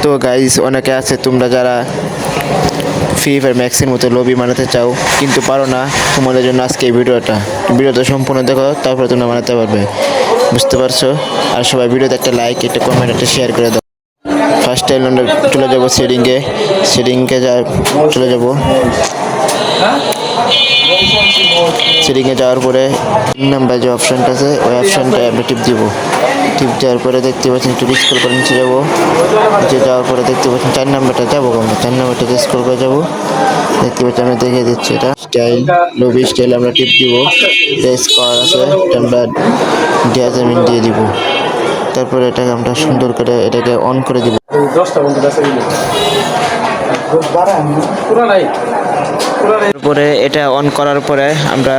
তো গাইস, অনেকে আছে তোমরা যারা ফ্রি ফায়ার ম্যাক্সের মতো লবি বানাতে চাও কিন্তু পারো না, তোমাদের জন্য আজকে এই ভিডিওটা সম্পূর্ণ দেখো, তারপরে তোমরা বানাতে পারবে। বুঝতে পারছো? আর সবাই ভিডিওতে একটা লাইক, একটা কমেন্ট, একটা শেয়ার করে দাও। ফার্স্ট টাইম আমরা চলে যাবো সেটিংয়ে চলে যাব। সেটিংয়ে যাওয়ার পরে 3 নাম্বার যে অপশানটা আছে ওই অপশানটা আমরা টিপ দেওয়ার পরে দেখতে পাচ্ছেন একটু স্ক্রল করে নিচে যাবো। নিচে যাওয়ার পরে দেখতে পাচ্ছেন 4 নাম্বারটা যাবো, আমরা 4 নাম্বারটাতে স্ক্রল করে যাবো। দেখতে পাচ্ছি আমরা দেখিয়ে দিচ্ছি, এটা লবি স্টাইল আমরা টিপ দিব। স্কোয়ার আছে এটা আমরা ডিয়াজামিন দিয়ে দিব। তারপরে এটাকে আমরা সুন্দর করে এটাকে অন করে দিব। তারপরে এটা অন করার পরে আমরা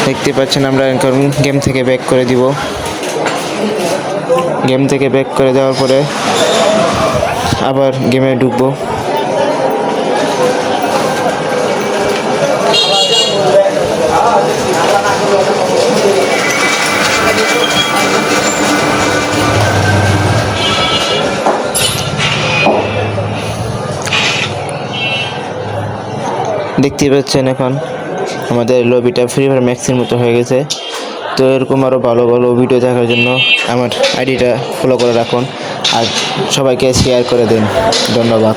দেখতে পাচ্ছেন আমরা এখন গেম থেকে ব্যাক করে দিব। গেম থেকে ব্যাক করে দেওয়ার পরে আবার গেমে ঢুকবো। দেখতে পাচ্ছেন এখন আমাদের লবিটা ফ্রি ফায়ার ম্যাক্সের মতো হয়ে গেছে। তো এরকম আরও ভালো ভালো ভিডিও দেখার জন্য আমার আইডিটা ফলো করে রাখুন আর সবাইকে শেয়ার করে দিন। ধন্যবাদ।